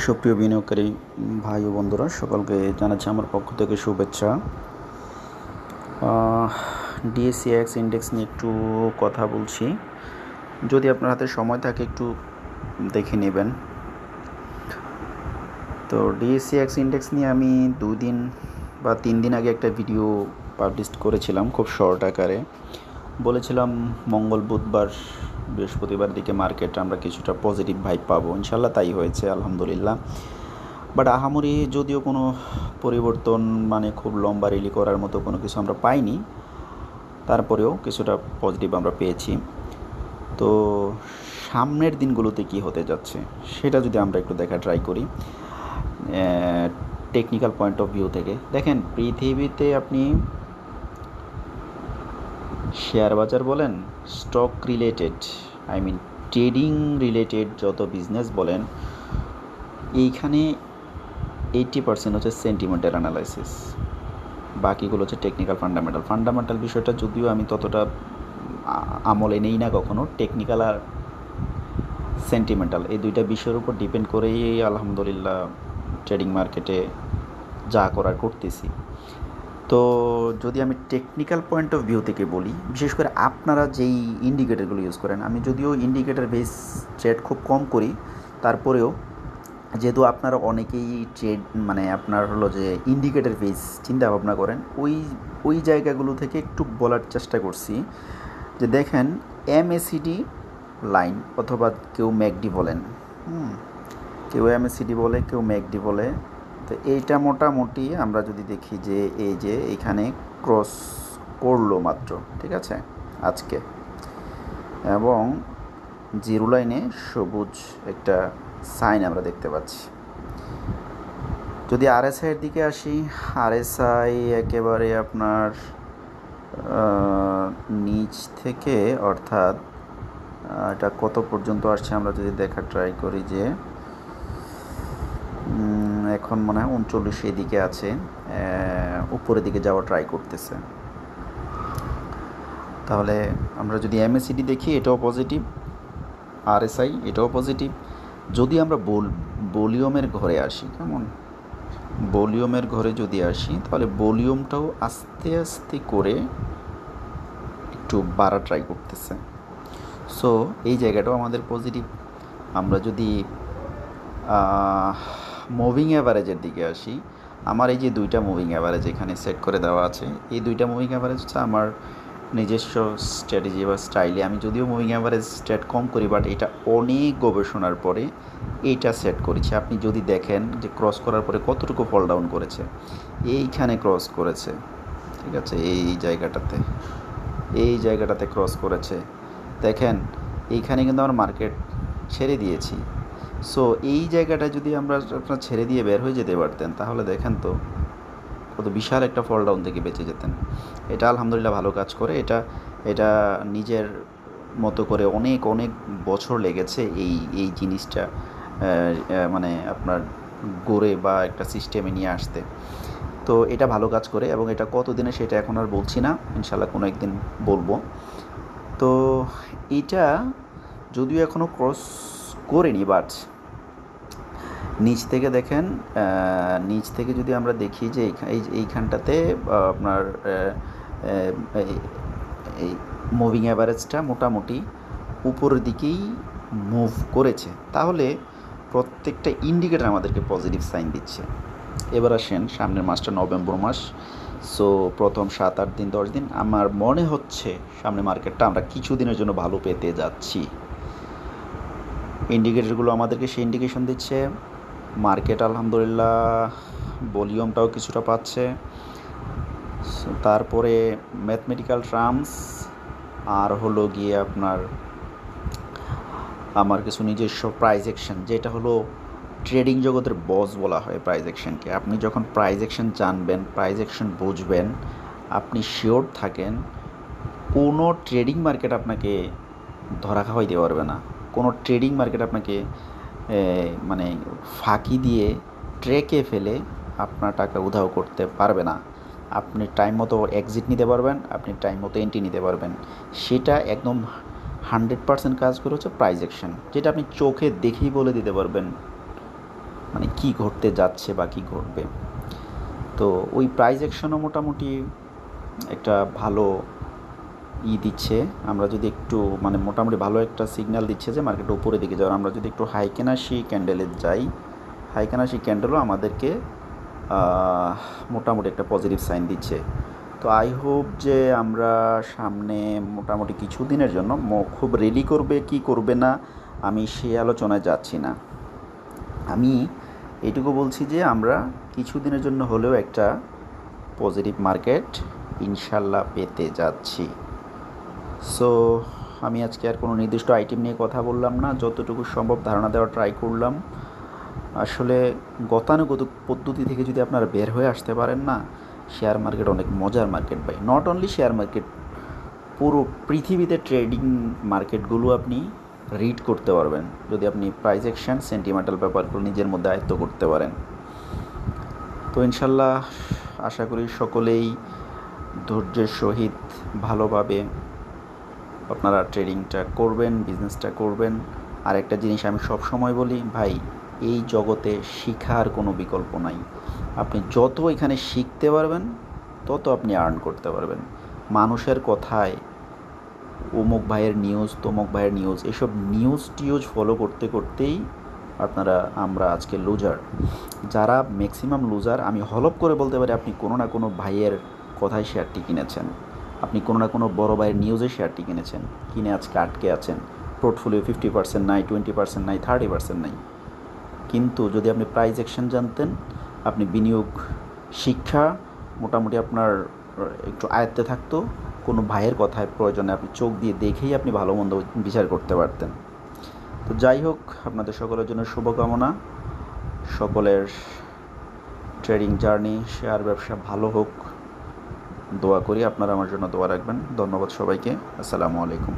সুপ্রিয় বিনিয়োগকারী ভাই ও বন্ধুরা, সকলকে জানাচ্ছি আমার পক্ষ থেকে শুভেচ্ছা। ডিএসসিএক্স ইন্ডেক্স নিয়ে একটু কথা বলছি। যদি আপনার হাতে সময় থাকে একটু দেখে নেবেন। তো ডিএসসিএক্স ইন্ডেক্স নিয়ে আমি 2 দিন বা 3 দিন আগে একটা ভিডিও পাবলিশ করেছিলাম, খুব শর্ট আকারে। বলেছিলাম মঙ্গল, বুধবার, বৃহস্পতিবার দিকে মার্কেট আমরা কিছুটা পজিটিভ ভাইব পাবো। ইনশাল্লাহ তাই হয়েছে, আলহামদুলিল্লাহ। বাট আহামরি যদিও কোনো পরিবর্তন, মানে খুব লম্বা র্যালি করার মতো কোনো কিছু আমরা পাইনি, তারপরেও কিছুটা পজিটিভ আমরা পেয়েছি। তো সামনের দিনগুলোতে কি হতে যাচ্ছে সেটা যদি আমরা একটু দেখা ট্রাই করি টেকনিক্যাল পয়েন্ট অফ ভিউ থেকে। দেখেন, পৃথিবীতে আপনি শেয়ার বাজার বলেন, স্টক রিলেটেড, ট্রেডিং রিলেটেড যত বিজনেস বলেন, এইখানে 80% হচ্ছে সেন্টিমেন্টাল অ্যানালাইসিস, বাকিগুলো হচ্ছে টেকনিক্যাল ফান্ডামেন্টাল বিষয়টা যদিও আমি ততটা আমলে নেই না কখনো। টেকনিক্যাল আর সেন্টিমেন্টাল এই দুইটা বিষয়ের উপর ডিপেন্ড করেই আলহামদুলিল্লাহ ট্রেডিং মার্কেটে যা করার করতেছি। তো যদি আমি টেকনিক্যাল পয়েন্ট অফ ভিউ থেকে বলি, বিশেষ করে আপনারা যেই ইন্ডিকেটারগুলো ইউজ করেন, আমি যদিও ইন্ডিকেটার বেস ট্রেড খুব কম করি, তারপরেও যেহেতু আপনারা অনেকেই ট্রেড আপনার হলো যে ইন্ডিকেটার বেস চিন্তা ভাবনা করেন, ওই জায়গাগুলো থেকে একটু বলার চেষ্টা করছি যে দেখেন, এমএসিডি লাইন অথবা কেউ ম্যাকডি বলেন, কেউ এমএসিডি বলে, কেউ ম্যাকডি বলে। তো এইটা মোটামুটি আমরা যদি দেখি যে এই যে এইখানে ক্রস করলো মাত্র, ঠিক আছে, আজকে, এবং জিরো লাইনে সবুজ একটা সাইন আমরা দেখতে পাচ্ছি। যদি আরএসআইয়ের দিকে আসি, আরএসআই একেবারে আপনার নিচ থেকে, অর্থাৎ এটা কত পর্যন্ত আসছে আমরা যদি দেখা ট্রাই করি, যে এখন মনে হয় 39 এদিকে আছে, উপরের দিকে যাওয়া ট্রাই করতেছে। তাহলে আমরা যদি এমএসিডি দেখি, এটাও পজিটিভ, আরএসআই এটাও পজিটিভ। যদি আমরা ভলিউমের ঘরে আসি, কেমন ভলিউমের ঘরে যদি আসি, তাহলে ভলিউমটাও আস্তে আস্তে করে একটু বাড়া ট্রাই করতেছে। সো এই জায়গাটাও আমাদের পজিটিভ। আমরা যদি মুভিং অ্যাভারেজের দিকে আসি, আমার এই যে দুইটা মুভিং অ্যাভারেজ এখানে সেট করে দেওয়া আছে, এই দুইটা মুভিং অ্যাভারেজ হচ্ছে আমার নিজস্ব স্ট্র্যাটেজি বা স্টাইলে। আমি যদিও মুভিং অ্যাভারেজ স্ট্রেট কম করি, বাট এটা অনেক গবেষণার পরে এইটা সেট করেছি। আপনি যদি দেখেন যে ক্রস করার পরে কতটুকু ফল ডাউন করেছে, এইখানে ক্রস করেছে, ঠিক আছে, এই জায়গাটাতে ক্রস করেছে। দেখেন, এইখানে কিন্তু আমরা মার্কেট ছেড়ে দিয়েছি। সো এই জায়গাটা যদি আমরা আপনার ছেড়ে দিয়ে বের হয়ে যেতে পারতেন, তাহলে দেখেন তো কত বিশাল একটা ফল ডাউন থেকে বেঁচে যেতেন। এটা আলহামদুলিল্লাহ ভালো কাজ করে। এটা নিজের মতো করে অনেক বছর লেগেছে এই জিনিসটা আপনার গড়ে বা একটা সিস্টেমে নিয়ে আসতে। তো এটা ভালো কাজ করে, এবং এটা কত দিনে সেটা এখন আর বলছি না, ইনশাল্লাহ কোনো একদিন বলবো। তো এটা যদিও এখনও ক্রস করিনি, বাট নিচ থেকে দেখেন, নিচ থেকে যদি আমরা দেখি যে এইখানটাতে আপনার এই মুভিং অ্যাভারেজটা মোটামুটি উপরের দিকেই মুভ করেছে, তাহলে প্রত্যেকটা ইন্ডিকেটার আমাদেরকে পজিটিভ সাইন দিচ্ছে। এবার আসেন সামনের মাসটা নভেম্বর মাস। সো প্রথম 7-8 দিন 10 দিন আমার মনে হচ্ছে সামনে মার্কেটটা আমরা কিছু দিনের জন্য ভালো পেতে যাচ্ছি। ইন্ডিকেটরগুলো আমাদেরকে সেই ইন্ডিকেশন দিচ্ছে। মার্কেট আলহামদুলিল্লাহ ভলিউমটাও কিছুটা পাচ্ছে। তারপরে ম্যাথমেটিক্যাল টার্মস আর হলো গিয়ে আপনার আমার কিছু নিজস্ব প্রাইস অ্যাকশন, যেটা হলো ট্রেডিং জগতের বস বলা হয় প্রাইস অ্যাকশনকে। আপনি যখন প্রাইস অ্যাকশন জানবেন, প্রাইস অ্যাকশন বুঝবেন, আপনি শিওর থাকেন কোনো ট্রেডিং মার্কেট আপনাকে ধরা খাওয়াইতে পারবে না। কোনো ট্রেডিং মার্কেট আপনাকে ফাঁকি দিয়ে ট্রেকে ফেলে আপনার টাকা উধাও করতে পারবে না। আপনি টাইম মতো এক্সিট নিতে পারবেন, আপনি টাইম মতো এন্ট্রি নিতে পারবেন, সেটা একদম 100% কাজ করে হচ্ছে প্রাইস অ্যাকশন, যেটা আপনি চোখে দেখেই বলে দিতে পারবেন মানে কী ঘটতে যাচ্ছে বা কী ঘটবে। তো ওই প্রাইস অ্যাকশনও মোটামুটি একটা ভালো দিচ্ছে। আমরা যদি একটু মানে মোটামুটি ভালো একটা সিগন্যাল দিচ্ছে যে মার্কেট উপরের দিকে যাওয়ার। আমরা যদি একটু হাই কেনাসি ক্যান্ডেলে যাই, হাই কেনাসি ক্যান্ডেলও আমাদেরকে মোটামুটি একটা পজিটিভ সাইন দিচ্ছে। তো আই হোপ যে আমরা সামনে মোটামুটি কিছু দিনের জন্য খুব রেলি করবে কি করবে না আমি সেই আলোচনায় যাচ্ছি না। আমি এইটুকু বলছি যে আমরা কিছু দিনের জন্য হলেও একটা পজিটিভ মার্কেট ইনশাল্লাহ পেতে যাচ্ছি। সো আমি আজকে আর কোনো নির্দিষ্ট আইটেম নিয়ে কথা বললাম না, যতটুকু সম্ভব ধারণা দেওয়ার ট্রাই করলাম। আসলে গতানুগতিক পদ্ধতি থেকে যদি আপনারা বের হয়ে আসতে পারেন না, শেয়ার মার্কেট অনেক মজার মার্কেট ভাই। নট অনলি শেয়ার মার্কেট, পুরো পৃথিবীতে ট্রেডিং মার্কেটগুলো আপনি রিড করতে পারবেন যদি আপনি প্রাইস অ্যাকশন সেন্টিমেন্টাল ব্যাপারগুলো নিজের মধ্যে আয়ত্ত করতে পারেন। তো ইনশাল্লাহ আশা করি সকলেই ধৈর্যের সহিত ভালোভাবে আপনারা ট্রেডিংটা করবেন, বিজনেসটা করবেন। আর একটা জিনিস আমি সব সময় বলি ভাই, এই জগতে শিখার কোনো বিকল্প নাই। আপনি যত এখানে শিখতে পারবেন তত আপনি আর্ন করতে পারবেন। মানুষের কথায় অমুক ভাইয়ের নিউজ, তমুক ভাইয়ের নিউজ, এসব নিউজ ফলো করতে করতেই আমরা আজকে লুজার। যারা ম্যাক্সিমাম লুজার, আমি হলপ করে বলতে পারি আপনি কোনো না কোনো ভাইয়ের কথায় শেয়ারটি কিনেছেন, আপনি কোনো না কোনো বড় ভাইয়ের নিউজে শেয়ারটি কিনেছেন, কিনে আজকে আটকে আছেন। পোর্টফোলিও 50% নাই, 20% নাই, 30% নাই। কিন্তু যদি আপনি প্রাইস অ্যাকশন জানতেন, আপনি বিনিয়োগ শিক্ষা মোটামুটি আপনার একটু আয়ত্তে থাকতো, কোনো ভাইয়ের কথায় প্রয়োজনে আপনি চোখ দিয়ে দেখেই আপনি ভালো মন্দ বিচার করতে পারতেন। তো যাই হোক, আপনাদের সকলের জন্য শুভকামনা। সকলের ট্রেডিং জার্নি, শেয়ার ব্যবসা ভালো হোক দোয়া করি। আপনারা আমার জন্য দোয়া রাখবেন। ধন্যবাদ সবাইকে। আসসালামু আলাইকুম।